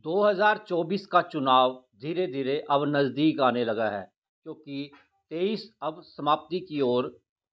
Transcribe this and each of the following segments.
2024 का चुनाव धीरे-धीरे अब नज़दीक आने लगा है, क्योंकि 23 अब समाप्ति की ओर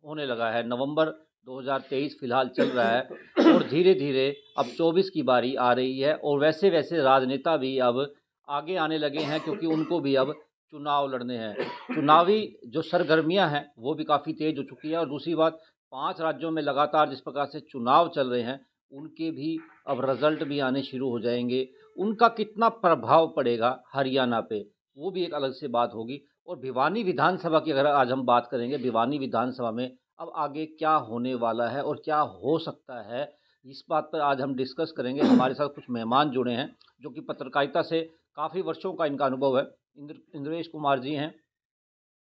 होने लगा है। नवंबर 2023 फ़िलहाल चल रहा है और धीरे-धीरे अब 24 की बारी आ रही है और वैसे-वैसे राजनेता भी अब आगे आने लगे हैं, क्योंकि उनको भी अब चुनाव लड़ने हैं। चुनावी जो सरगर्मियाँ हैं, वो भी काफ़ी तेज़ हो चुकी है और दूसरी बात 5 राज्यों में लगातार जिस प्रकार से चुनाव चल रहे हैं, उनके भी अब रिज़ल्ट भी आने शुरू हो जाएँगे। उनका कितना प्रभाव पड़ेगा हरियाणा पे, वो भी एक अलग से बात होगी। और भिवानी विधानसभा की अगर आज हम बात करेंगे, भिवानी विधानसभा में अब आगे क्या होने वाला है और क्या हो सकता है, इस बात पर आज हम डिस्कस करेंगे। हमारे साथ कुछ मेहमान जुड़े हैं, जो कि पत्रकारिता से काफ़ी वर्षों का इनका अनुभव है। इंद्रेश कुमार जी हैं,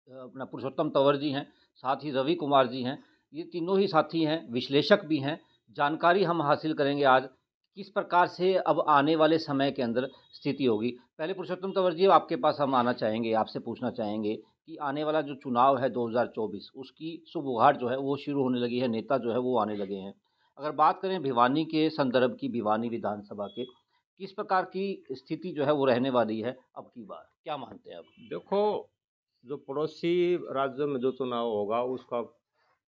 अपना पुरुषोत्तम तंवर जी हैं, साथ ही रवि कुमार जी हैं। ये तीनों ही साथी हैं, विश्लेषक भी हैं। जानकारी हम हासिल करेंगे आज, किस प्रकार से अब आने वाले समय के अंदर स्थिति होगी। पहले पुरुषोत्तम तंवर जी, आपके पास हम आना चाहेंगे, आपसे पूछना चाहेंगे कि आने वाला जो चुनाव है 2024, उसकी शुरुआत जो है वो शुरू होने लगी है, नेता जो है वो आने लगे हैं। अगर बात करें भिवानी के संदर्भ की, भिवानी विधानसभा के, किस प्रकार की स्थिति जो है वो रहने वाली है अब की बार? क्या मानते हैं आप? देखो, जो पड़ोसी राज्यों में जो चुनाव होगा उसका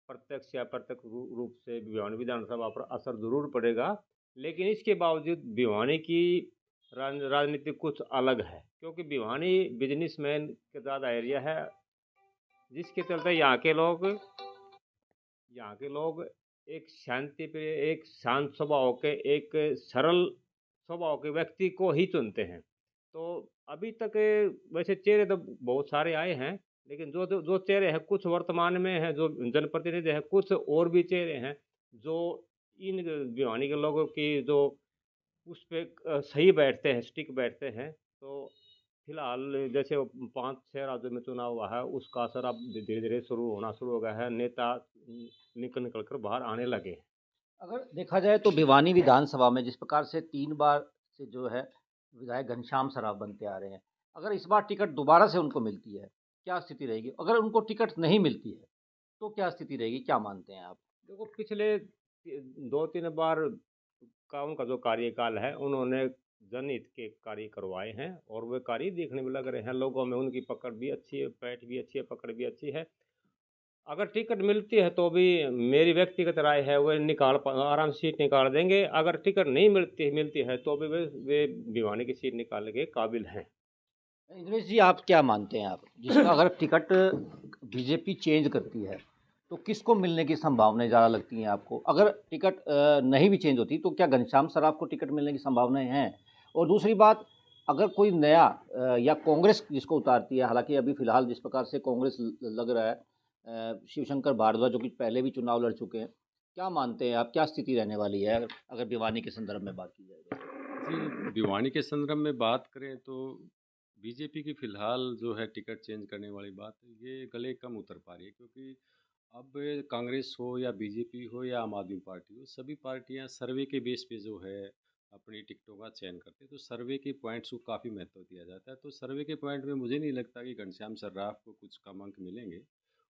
प्रत्यक्ष या अप्रत्यक्ष रूप से भिवानी विधानसभा पर असर जरूर पड़ेगा। लेकिन इसके बावजूद भिवानी की राजनीति कुछ अलग है, क्योंकि भिवानी बिजनेसमैन का ज़्यादा एरिया है, जिसके चलते यहाँ के लोग एक शांति पे, एक शांत स्वभाव के, एक सरल स्वभाव के व्यक्ति को ही चुनते हैं। तो अभी तक वैसे चेहरे तो बहुत सारे आए हैं, लेकिन जो जो जो चेहरे हैं कुछ वर्तमान में हैं, जो जनप्रतिनिधि हैं, कुछ और भी चेहरे हैं जो इन भिवानी के लोगों की जो उस पे सही बैठते हैं, स्टिक बैठते हैं। तो फिलहाल जैसे वो 5-6 राज्यों में चुनाव हुआ है, उसका असर अब धीरे-धीरे शुरू हो गया है। नेता निकल कर बाहर आने लगे हैं। अगर देखा जाए तो भिवानी विधानसभा में जिस प्रकार से 3 बार से जो है विधायक घनश्याम सराफ बनते आ रहे हैं, अगर इस बार टिकट दोबारा से उनको मिलती है, क्या स्थिति रहेगी? अगर उनको टिकट नहीं मिलती है, तो क्या स्थिति रहेगी? क्या मानते हैं आप? देखो, पिछले 2-3 बार का उनका जो कार्यकाल है, उन्होंने जनहित के कार्य करवाए हैं और वे कार्य देखने में लग रहे हैं। लोगों में उनकी पकड़ भी अच्छी है, पैठ भी अच्छी है, पकड़ भी अच्छी है। अगर टिकट मिलती है तो भी मेरी व्यक्तिगत राय है, वे आराम से सीट निकाल देंगे। अगर टिकट नहीं मिलती है तो भी वे भिवानी की सीट निकालने के काबिल हैं। इंद्रेश जी, आप क्या मानते हैं आप? जिसका अगर टिकट बीजेपी चेंज करती है, तो किसको मिलने की संभावनाएँ ज़्यादा लगती हैं आपको? अगर टिकट नहीं भी चेंज होती, तो क्या घनश्याम सराफ को टिकट मिलने की संभावनाएँ हैं? और दूसरी बात, अगर कोई नया या कांग्रेस जिसको उतारती है, हालाँकि अभी फ़िलहाल जिस प्रकार से कांग्रेस लग रहा है, शिवशंकर भारद्वाज जो कि पहले भी चुनाव लड़ चुके हैं, क्या मानते हैं आप, क्या स्थिति रहने वाली है अगर अगर भिवानी के संदर्भ में बात की जाए तो? जी, भिवानी के संदर्भ में बात करें तो बीजेपी की फ़िलहाल जो है टिकट चेंज करने वाली बात, ये गले कम उतर पा रही है, क्योंकि अब कांग्रेस हो या बीजेपी हो या आम आदमी पार्टी हो, सभी पार्टियां सर्वे के बेस पे जो है अपनी टिकटों का चयन करते हैं। तो सर्वे के पॉइंट्स को काफ़ी महत्व दिया जाता है। तो सर्वे के पॉइंट में मुझे नहीं लगता कि घनश्याम सर्राफ को कुछ कम अंक मिलेंगे,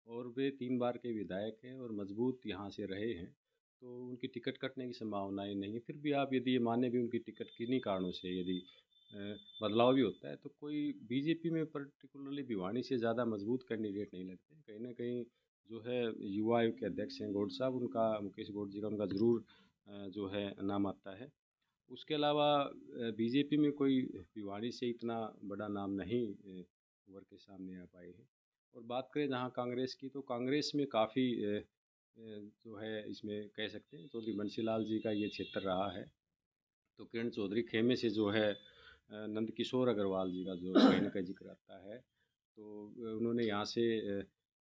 और वे 3 बार के विधायक हैं और मजबूत यहाँ से रहे हैं, तो उनकी टिकट कटने की संभावनाएं नहीं है। फिर भी आप यदि ये माने भी उनकी टिकट किन्हीं कारणों से यदि अ, बदलाव भी होता है, तो कोई बीजेपी में पर्टिकुलरली भिवानी से ज़्यादा मजबूत कैंडिडेट नहीं लगते। कहीं ना कहीं जो है युवा आयोग के अध्यक्ष हैं गौड साहब, उनका, मुकेश गौड जी का, उनका ज़रूर जो है नाम आता है। उसके अलावा बीजेपी में कोई भिवानी से इतना बड़ा नाम नहीं उभर के सामने आ पाए हैं। और बात करें जहाँ कांग्रेस की, तो कांग्रेस में काफ़ी जो है इसमें कह सकते हैं चौधरी बंसीलाल जी का ये क्षेत्र रहा है। तो किरण चौधरी खेमे से जो है नंद किशोर अग्रवाल जी का जो कहीं ना कहीं जिक्र आता है। तो उन्होंने यहाँ से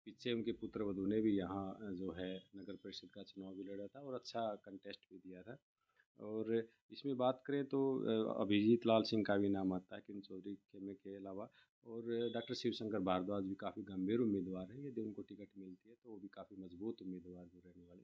पीछे उनके पुत्र वधू ने भी यहाँ जो है नगर परिषद का चुनाव भी लड़ा था और अच्छा कंटेस्ट भी दिया था। और इसमें बात करें तो अभिजीत लाल सिंह का भी नाम आता है किरण चौधरी खेमे के अलावा। और डॉक्टर शिवशंकर भारद्वाज भी काफ़ी गंभीर उम्मीदवार हैं, यदि उनको टिकट मिलती है तो वो भी काफ़ी मजबूत उम्मीदवार जो रहने वाले।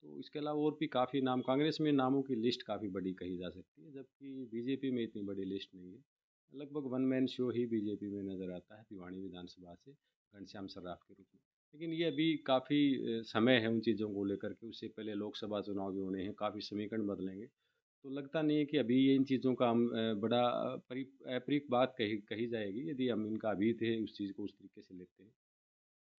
तो इसके अलावा और भी काफ़ी नाम, कांग्रेस में नामों की लिस्ट काफ़ी बड़ी कही जा सकती है, जबकि बीजेपी में इतनी बड़ी लिस्ट नहीं है। लगभग वन मैन शो ही बीजेपी में नज़र आता है भिवानी विधानसभा से घनश्याम सर्राफ के रूप में। लेकिन ये अभी काफ़ी समय है उन चीज़ों को लेकर के, उससे पहले लोकसभा चुनाव भी होने हैं, काफ़ी समीकरण बदलेंगे। तो लगता नहीं है कि अभी ये इन चीज़ों का हम बड़ा अपरिक बात कही कही जाएगी यदि हम इनका अभी थे उस चीज़ को उस तरीके से लेते हैं।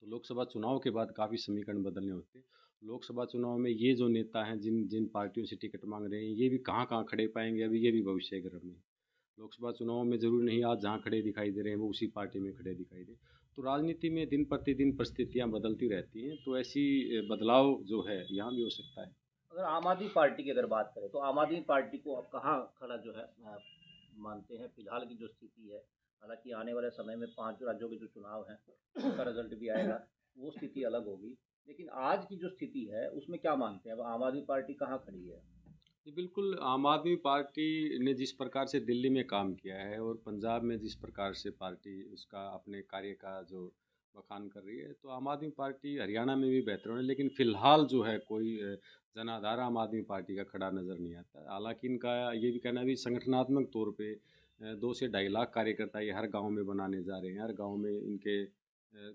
तो लोकसभा चुनाव के बाद काफ़ी समीकरण बदलने होते हैं। लोकसभा चुनाव में ये जो नेता हैं जिन जिन पार्टियों से टिकट मांग रहे हैं ये भी कहाँ-कहाँ खड़े पाएँगे अभी ये भी भविष्य गर्भ में है। लोकसभा चुनाव में ज़रूरी नहीं आज जहाँ खड़े दिखाई दे रहे हैं वो उसी पार्टी में खड़े दिखाई दें। तो राजनीति में दिन प्रतिदिन परिस्थितियाँ बदलती रहती हैं, तो ऐसी बदलाव जो है यहाँ भी हो सकता है। अगर आम आदमी पार्टी की अगर बात करें तो आम आदमी पार्टी को अब कहाँ खड़ा जो है मानते हैं फिलहाल की जो स्थिति है। हालांकि आने वाले समय में 5 राज्यों के जो चुनाव हैं उसका रिजल्ट भी आएगा, वो स्थिति अलग होगी। लेकिन आज की जो स्थिति है उसमें क्या मानते हैं, अब आम आदमी पार्टी कहाँ खड़ी है? जी, बिल्कुल आम आदमी पार्टी ने जिस प्रकार से दिल्ली में काम किया है और पंजाब में जिस प्रकार से पार्टी उसका अपने कार्य का जो बखान कर रही है, तो आम आदमी पार्टी हरियाणा में भी बेहतर होने लेकिन फ़िलहाल जो है कोई जनाधार आम आदमी पार्टी का खड़ा नज़र नहीं आता। हालाँकि इनका ये भी कहना है भी संगठनात्मक तौर पे 2 से ढाई लाख कार्यकर्ता ये हर गाँव में बनाने जा रहे हैं। हर गाँव में इनके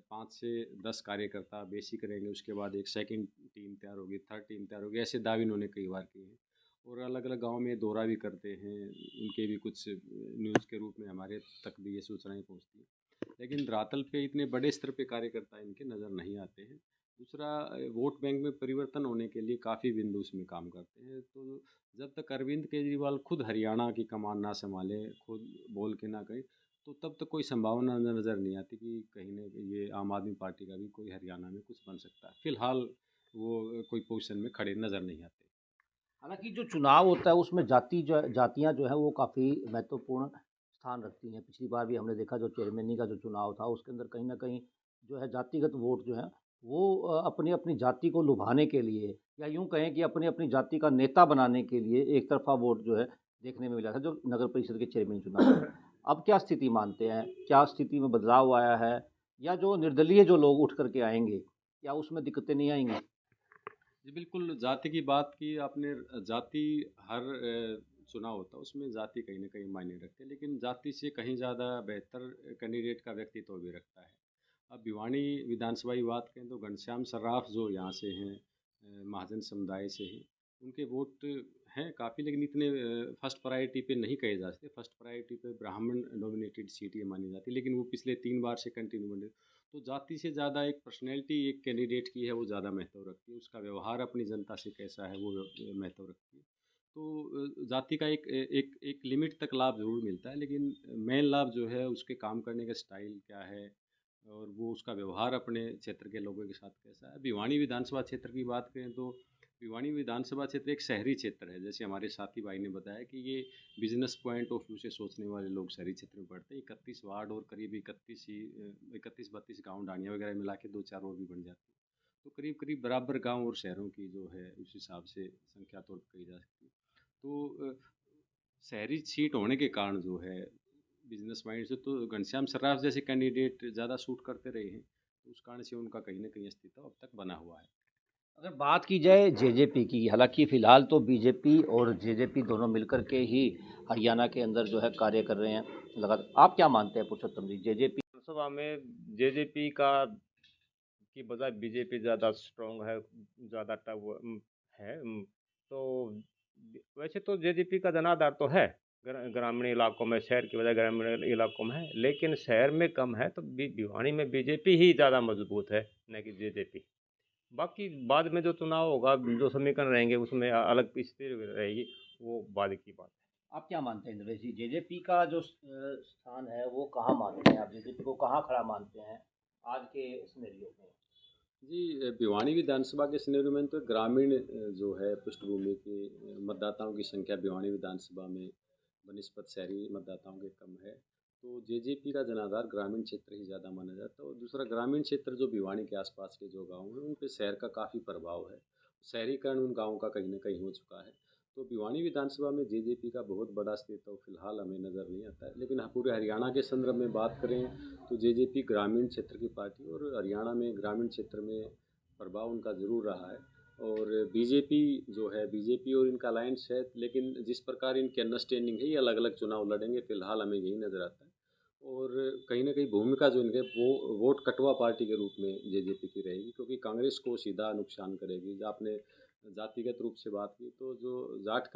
5 से 10 कार्यकर्ता बेसिक रहेंगे, उसके बाद एक सेकंड टीम तैयार होगी, थर्ड टीम तैयार होगी, ऐसे दावे इन्होंने कई बार किए हैं। और अलग-अलग गाँव में दौरा भी करते हैं, उनके भी कुछ न्यूज़ के रूप में हमारे तक भी ये सूचनाएँ पहुँचती हैं। लेकिन धरातल पे इतने बड़े स्तर पे कार्यकर्ता इनके नज़र नहीं आते हैं। दूसरा वोट बैंक में परिवर्तन होने के लिए काफ़ी बिंदु उसमें काम करते हैं। तो जब तक अरविंद केजरीवाल खुद हरियाणा की कमान ना सँभालें, खुद बोल के ना कहें, तो तब तक कोई संभावना नज़र नहीं आती कि कहीं न कहीं ये आम आदमी पार्टी का भी कोई हरियाणा में कुछ बन सकता है। फ़िलहाल वो कोई पोज़ीशन में खड़े नज़र नहीं आते। हालाँकि जो चुनाव होता है उसमें जातियाँ जो है वो काफ़ी महत्वपूर्ण स्थान रखती हैं। पिछली बार भी हमने देखा जो चेयरमैनी का जो चुनाव था उसके अंदर कहीं न कहीं जो है जातिगत वोट जो है वो अपनी-अपनी जाति को लुभाने के लिए या यूँ कहें कि अपनी-अपनी जाति का नेता बनाने के लिए एक तरफ़ा वोट जो है देखने में मिला था जो नगर परिषद के चेयरमैन चुनाव में। अब क्या स्थिति मानते हैं? क्या स्थिति में बदलाव आया है? या जो निर्दलीय जो लोग उठ कर के आएँगे, क्या उसमें दिक्कतें नहीं आएँगी? जी, बिल्कुल, जाति की बात की आपने। जाति हर चुनाव होता है, उसमें जाति कहीं न कहीं मायने रखती है, लेकिन जाति से कहीं ज़्यादा बेहतर कैंडिडेट का व्यक्तित्व भी रखता है। अब भिवानी विधानसभा की बात करें तो घनश्याम सर्राफ जो यहाँ से हैं, महाजन समुदाय से हैं, उनके वोट हैं काफ़ी, लेकिन इतने फर्स्ट प्रायोरिटी पे नहीं कहे जा सकते। फर्स्ट प्रायोरिटी पे ब्राह्मण डोमिनेटेड सीट ये मानी जाती है, लेकिन वो पिछले 3 बार से कंटिन्यू बन रही है। तो जाति से ज़्यादा एक पर्सनैलिटी एक कैंडिडेट की है वो ज़्यादा महत्व रखती है, उसका व्यवहार अपनी जनता से कैसा है वो महत्व रखती है। तो जाति का एक एक लिमिट तक लाभ ज़रूर मिलता है, लेकिन मेन लाभ जो है उसके काम करने का स्टाइल क्या है और वो उसका व्यवहार अपने क्षेत्र के लोगों के साथ कैसा है। भिवानी विधानसभा क्षेत्र की बात करें तो भिवानी विधानसभा क्षेत्र एक शहरी क्षेत्र है, जैसे हमारे साथी भाई ने बताया कि ये बिजनेस पॉइंट ऑफ व्यू से सोचने वाले लोग शहरी क्षेत्र में पड़ते हैं। 31 वार्ड और करीब 31-32 गाँव डांडिया वगैरह मिला के 2-4 और भी बन जाती है। तो करीब करीब बराबर गांव और शहरों की जो है उस हिसाब से संख्या तौर पर कही जा सकती है। तो शहरी सीट होने के कारण जो है बिजनेस माइंड से तो घनश्याम सर्राफ जैसे कैंडिडेट ज़्यादा सूट करते रहे हैं, तो उस कारण से उनका कहीं न कहीं अस्तित्व अब तक बना हुआ है। अगर बात की जाए जेजेपी की, हालाँकि फ़िलहाल तो बीजेपी और जेजेपी दोनों मिलकर के ही हरियाणा के अंदर जो है कार्य कर रहे हैं लगातार। आप क्या मानते हैं पुरुषोत्तम जी, जेजेपी? विधानसभा में जेजेपी का की बजाय बीजेपी ज़्यादा स्ट्रॉन्ग है, ज़्यादा है। तो वैसे तो जेजेपी का जनाधार तो है ग्रामीण इलाकों में, शहर की बजाय ग्रामीण इलाकों में है, लेकिन शहर में कम है। तो भिवानी में बीजेपी ही ज़्यादा मजबूत है, न कि जेजेपी। बाकी बाद में जो चुनाव होगा, जो समीकरण रहेंगे, उसमें अलग स्थिति रहेगी, वो बाद की बात है। आप क्या मानते हैं इंद्रेश जी, जेजेपी का जो स्थान है वो कहाँ मानते हैं आप? जेजेपी को कहाँ खड़ा मानते हैं आज के सिनेरियो में? जी, भिवानी विधानसभा के सिनेरियो में तो ग्रामीण जो है पृष्ठभूमि के मतदाताओं की संख्या भिवानी विधानसभा में बनिस्बत शहरी मतदाताओं के कम है। तो जेजेपी का जनाधार ग्रामीण क्षेत्र ही ज़्यादा माना जाता है और दूसरा ग्रामीण क्षेत्र जो भिवानी के आसपास के जो गांव हैं उन पे शहर का काफ़ी प्रभाव है। शहरीकरण उन गाँवों का कहीं न कहीं हो चुका है। तो भिवानी विधानसभा में जेजेपी का बहुत बड़ा अस्तित्व फिलहाल हमें नज़र नहीं आता है। लेकिन हाँ, पूरे हरियाणा के संदर्भ में बात करें तो जेजेपी ग्रामीण क्षेत्र की पार्टी और हरियाणा में ग्रामीण क्षेत्र में प्रभाव उनका ज़रूर रहा है। और बीजेपी जो है, बीजेपी और इनका अलायंस है, लेकिन जिस प्रकार इनकी अंडरस्टैंडिंग है ये अलग अलग चुनाव लड़ेंगे, फिलहाल हमें यही नज़र आता है। और कहीं ना कहीं भूमिका जो इनके वो वोट कटवा पार्टी के रूप में जेजेपी की रहेगी, क्योंकि कांग्रेस को सीधा नुकसान करेगी। जो आपने जातिगत रूप से बात की तो जो जाट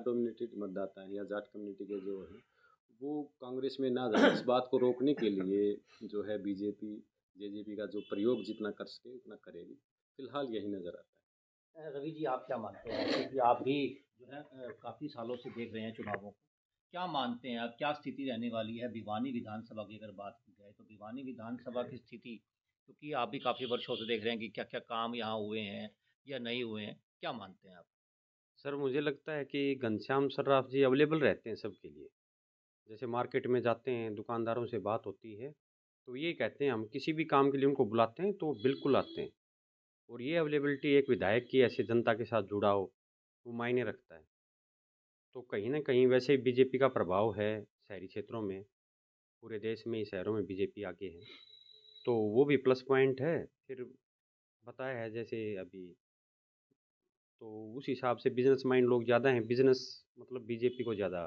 डोमिनेटेड मतदाता हैं या जाट कम्युनिटी के जो हैं वो कांग्रेस में ना जाए, इस बात को रोकने के लिए जो है बीजेपी जेजेपी का जो प्रयोग जितना कर सके उतना करेगी। फिलहाल यही नज़र आता है। रवि जी, आप क्या मानते हैं, क्योंकि आप भी जो है काफ़ी सालों से देख रहे हैं चुनावों को, क्या मानते हैं आप, क्या स्थिति रहने वाली है भिवानी विधानसभा की? अगर बात की जाए तो भिवानी विधानसभा की स्थिति, क्योंकि आप भी काफ़ी वर्षों से देख रहे हैं कि क्या क्या काम यहाँ हुए हैं या नहीं हुए हैं, क्या मानते हैं आप? सर मुझे लगता है कि घनश्याम सर्राफ जी अवेलेबल रहते हैं सबके लिए। जैसे मार्केट में जाते हैं, दुकानदारों से बात होती है, तो ये कहते हैं हम किसी भी काम के लिए उनको बुलाते हैं तो बिल्कुल आते हैं। और ये अवेलेबिलिटी एक विधायक की ऐसे जनता के साथ जुड़ाव, वो मायने रखता है। तो कहीं न कहीं वैसे ही बीजेपी का प्रभाव है शहरी क्षेत्रों में, पूरे देश में ही शहरों में बीजेपी आगे है। तो वो भी प्लस पॉइंट है। फिर बताया है जैसे अभी, तो उस हिसाब से बिज़नेस माइंड लोग ज़्यादा हैं, बिज़नेस मतलब बीजेपी को ज़्यादा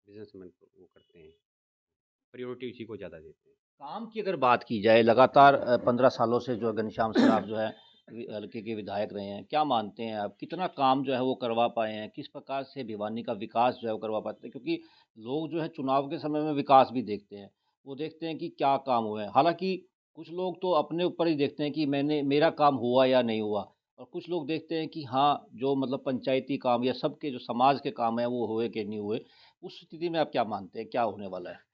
बिज़नेसमैन वो करते हैं, प्रायोरिटी उसी को ज़्यादा देते हैं। काम की अगर बात की जाए, लगातार 15 सालों से जो है घनश्याम सराफ जो है हल्के के विधायक रहे हैं, क्या मानते हैं आप, कितना काम जो है वो करवा पाए हैं, किस प्रकार से भिवानी का विकास जो है वो करवा पाते हैं? क्योंकि लोग जो है चुनाव के समय में विकास भी देखते हैं, वो देखते हैं कि क्या काम हुए हैं। हालांकि कुछ लोग तो अपने ऊपर ही देखते हैं कि मेरा काम हुआ या नहीं हुआ, और कुछ लोग देखते हैं कि हाँ, जो मतलब पंचायती काम या सबके जो समाज के काम है वो हुए कि नहीं हुए। उस स्थिति में आप क्या मानते हैं, क्या होने वाला है?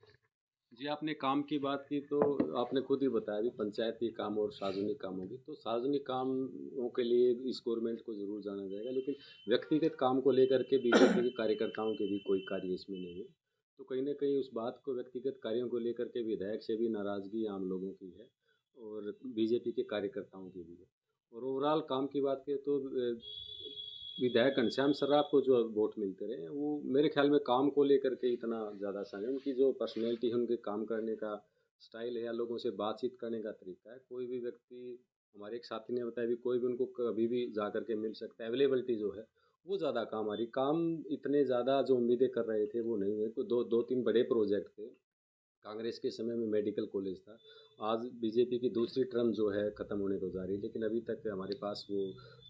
जी, आपने काम की बात की तो आपने खुद ही बताया भी पंचायती काम और सार्वजनिक कामों की। तो सार्वजनिक कामों के लिए इस गवर्नमेंट को ज़रूर जाना जाएगा, लेकिन व्यक्तिगत काम को लेकर के बीजेपी के कार्यकर्ताओं के भी कोई कार्य इसमें नहीं है। तो कहीं न कहीं उस बात को व्यक्तिगत कार्यों को लेकर के विधायक से भी नाराज़गी आम लोगों की है और बीजेपी के कार्यकर्ताओं की भी है। और ओवरऑल काम की बात करें तो विधायक घनश्याम सर्राफ को जो वोट मिलते रहे वो मेरे ख्याल में काम को लेकर के इतना ज़्यादा सा नहीं, उनकी जो पर्सनैलिटी है, उनके काम करने का स्टाइल है या लोगों से बातचीत करने का तरीका है, कोई भी व्यक्ति, हमारे एक साथी ने बताया भी, कोई भी उनको कभी भी जा कर के मिल सकता है। अवेलेबिलिटी जो है वो ज़्यादा काम आ रही, काम इतने ज़्यादा जो उम्मीदें कर रहे थे वो नहीं हुए। तो दो तीन बड़े प्रोजेक्ट थे, कांग्रेस के समय में मेडिकल कॉलेज था, आज बीजेपी की दूसरी टर्म जो है ख़त्म होने को जा रही है, लेकिन अभी तक हमारे पास वो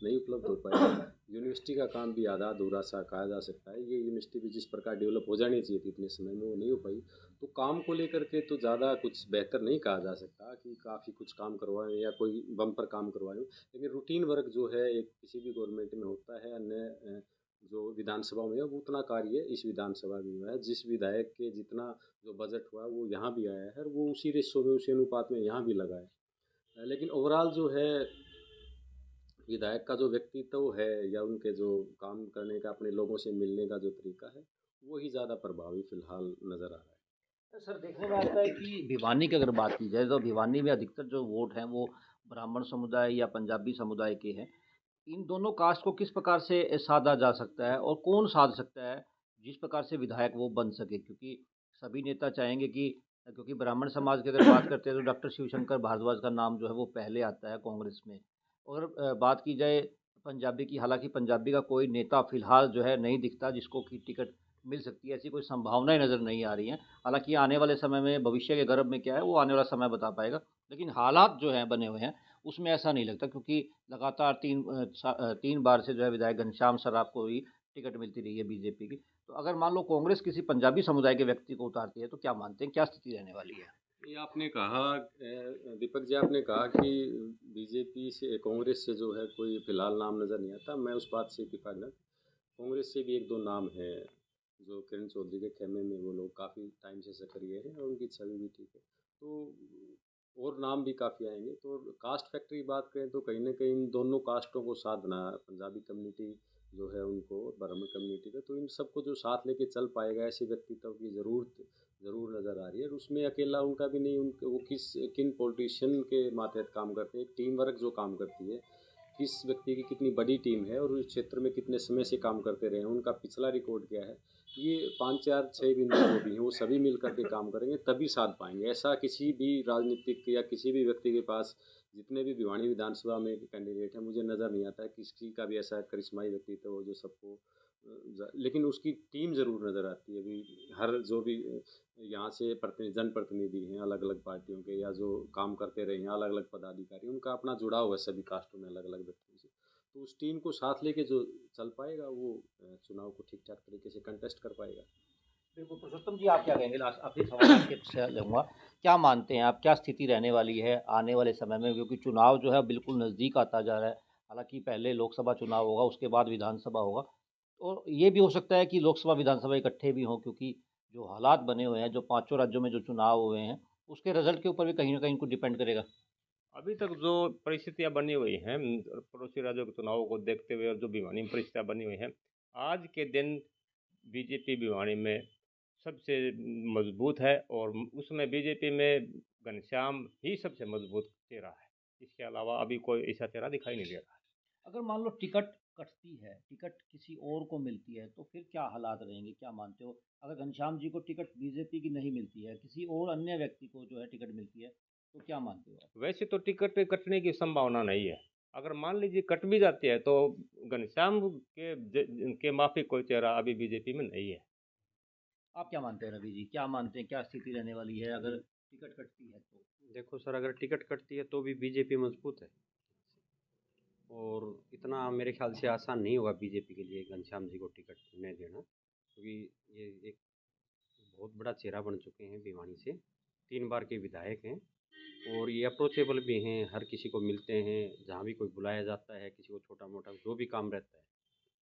नहीं उपलब्ध हो पाया। यूनिवर्सिटी का काम भी आधा अधूरा सा कहा जा सकता है, ये यूनिवर्सिटी भी जिस प्रकार डेवलप हो जानी चाहिए थी इतने समय में वो नहीं हो पाई। तो काम को लेकर के तो ज़्यादा कुछ बेहतर नहीं कहा जा सकता कि काफ़ी कुछ काम करवाएं या कोई बम्पर काम करवाएं, लेकिन रूटीन वर्क जो है एक किसी भी गवर्नमेंट में होता है, अन्य जो विधानसभा में है वो उतना कार्य इस विधानसभा में हुआ है। जिस विधायक के जितना जो बजट हुआ वो यहाँ भी आया है और वो उसी रेशो में, उसी अनुपात में यहाँ भी लगा है। लेकिन ओवरऑल जो है विधायक का जो व्यक्तित्व है या उनके जो काम करने का, अपने लोगों से मिलने का जो तरीका है, वो ही ज़्यादा प्रभावी फ़िलहाल नज़र आ रहा है। तो सर, देखने में आता है कि भिवानी की अगर बात की जाए तो भिवानी में अधिकतर जो वोट हैं वो ब्राह्मण समुदाय या पंजाबी समुदाय के हैं। इन दोनों कास्ट को किस प्रकार से साधा जा सकता है और कौन साध सकता है जिस प्रकार से विधायक वो बन सके? क्योंकि सभी नेता चाहेंगे कि, क्योंकि ब्राह्मण समाज की अगर बात करते हैं तो डॉक्टर शिवशंकर भारद्वाज का नाम जो है वो पहले आता है कांग्रेस में। और बात की जाए पंजाबी की, हालांकि पंजाबी का कोई नेता फिलहाल जो है नहीं दिखता जिसको कि टिकट मिल सकती है, ऐसी कोई संभावनाएं नज़र नहीं आ रही हैं। हालांकि आने वाले समय में भविष्य के गर्भ में क्या है वो आने वाला समय बता पाएगा, लेकिन हालात जो हैं बने हुए हैं उसमें ऐसा नहीं लगता, क्योंकि लगातार 3 बार से जो है विधायक घनश्याम सराफ को ही टिकट मिलती रही है बीजेपी की। तो अगर मान लो कांग्रेस किसी पंजाबी समुदाय के व्यक्ति को उतारती है तो क्या मानते हैं, क्या स्थिति रहने वाली है? ये आपने कहा दीपक जी, आपने कहा कि बीजेपी से कांग्रेस से जो है कोई फिलहाल नाम नज़र नहीं आता। मैं उस बात से इत्तेफाक न, कांग्रेस से भी एक दो नाम हैं जो किरण चौधरी के खेमे में वो लोग काफ़ी टाइम से सक्रिय हैं और उनकी छवि भी ठीक है। तो और नाम भी काफ़ी आएंगे। तो कास्ट फैक्टर की बात करें तो कहीं ना कहीं इन दोनों कास्टों को साधना, पंजाबी कम्युनिटी जो है उनको, ब्राह्मण कम्युनिटी का, तो इन सबको जो साथ लेके चल पाएगा ऐसे व्यक्तित्व की ज़रूरत ज़रूर नज़र आ रही है। और उसमें अकेला उनका भी नहीं, उनके वो किन पॉलिटिशियन के मातहत काम करते हैं, एक टीम वर्क जो काम करती है, किस व्यक्ति की कितनी बड़ी टीम है और उस क्षेत्र में कितने समय से काम करते रहे हैं, उनका पिछला रिकॉर्ड क्या है, ये 5 4 6 बिंदु जो भी हैं वो सभी मिल कर के काम करेंगे तभी साध पाएंगे। ऐसा किसी भी राजनीतिक या किसी भी व्यक्ति के पास, जितने भी भिवानी विधानसभा में कैंडिडेट हैं, मुझे नज़र नहीं आता है किसी का भी ऐसा करिश्माई व्यक्तित्व हो जो सबको लेकिन उसकी टीम ज़रूर नज़र आती है। अभी हर जो भी यहाँ से जनप्रतिनिधि हैं अलग अलग पार्टियों के या जो काम करते रहे हैं अलग अलग पदाधिकारी, उनका अपना जुड़ाव है सभी कास्टों में अलग अलग व्यक्तियों से। तो उस टीम को साथ लेके जो चल पाएगा वो चुनाव को ठीक ठाक तरीके से कंटेस्ट कर पाएगा। बिल्कुल। पुरुषोत्तम जी, आप क्या कहेंगे? लास्ट आखिरी सवाल आपसे लूँगा। क्या मानते हैं आप, क्या स्थिति रहने वाली है आने वाले समय में? क्योंकि चुनाव जो है बिल्कुल नज़दीक आता जा रहा है। हालाँकि पहले लोकसभा चुनाव होगा, उसके बाद विधानसभा होगा। और ये भी हो सकता है कि लोकसभा विधानसभा इकट्ठे भी हों, क्योंकि जो हालात बने हुए हैं, जो पाँचों राज्यों में जो चुनाव हुए हैं, उसके रिज़ल्ट के ऊपर भी कहीं न कहीं कुछ डिपेंड करेगा। अभी तक जो परिस्थितियां बनी हुई हैं पड़ोसी राज्यों के चुनावों को देखते हुए और जो भिवानी में परिस्थितियां बनी हुई हैं, आज के दिन बीजेपी भिवानी में सबसे मजबूत है और उसमें बीजेपी में घनश्याम ही सबसे मजबूत चेहरा है। इसके अलावा अभी कोई ऐसा चेहरा दिखाई नहीं दे रहा है। अगर मान लो टिकट कटती है, टिकट किसी और को मिलती है, तो फिर क्या हालात रहेंगे? क्या मानते हो? अगर घनश्याम जी को टिकट बीजेपी की नहीं मिलती है, किसी और अन्य व्यक्ति को जो है टिकट मिलती है, तो क्या मानते हो आप? वैसे तो टिकट कटने की संभावना नहीं है। अगर मान लीजिए कट भी जाती है तो घनश्याम के माफी कोई चेहरा अभी बीजेपी में नहीं है। आप क्या मानते हैं रवि जी? क्या मानते हैं, क्या स्थिति रहने वाली है अगर टिकट कटती है तो? देखो सर, अगर टिकट कटती है तो भी बीजेपी मजबूत है, और इतना मेरे ख्याल से आसान नहीं होगा बीजेपी के लिए घनश्याम जी को टिकट नहीं देना, क्योंकि ये एक बहुत बड़ा चेहरा बन चुके हैं भिवानी से, 3 बार के विधायक हैं, और ये अप्रोचेबल भी हैं, हर किसी को मिलते हैं, जहाँ भी कोई बुलाया जाता है, किसी को छोटा मोटा जो भी काम रहता है,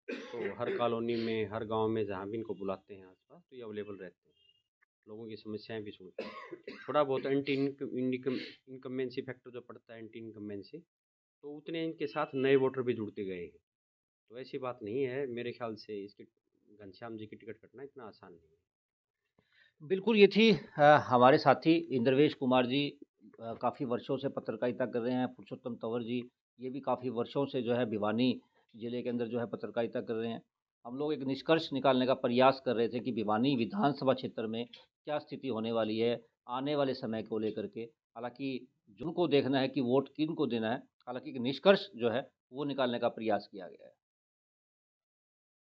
तो हर कॉलोनी में, हर गांव में जहाँ भी इनको बुलाते हैं आसपास, तो ये अवेलेबल रहते हैं, लोगों की समस्याएं भी सुनते हैं। थोड़ा बहुत एंटी इनकम्बेंसी फैक्टर जो पड़ता है, एंटी इनकम्बेंसी, तो उतने इनके साथ नए वोटर भी जुड़ते गए हैं। तो ऐसी बात नहीं है, मेरे ख्याल से इसकी घनश्याम जी की टिकट कटना इतना आसान नहीं है। बिल्कुल, ये थी हमारे साथी इंद्रवेश कुमार जी। काफ़ी वर्षों से पत्रकारिता कर रहे हैं। पुरुषोत्तम तंवर जी, ये भी काफ़ी वर्षों से जो है भिवानी ज़िले के अंदर जो है पत्रकारिता कर रहे हैं। हम लोग एक निष्कर्ष निकालने का प्रयास कर रहे थे कि भिवानी विधानसभा क्षेत्र में क्या स्थिति होने वाली है आने वाले समय को लेकर के। हालाँकि जिनको देखना है कि वोट किनको देना है, हालाँकि एक निष्कर्ष जो है वो निकालने का प्रयास किया गया है।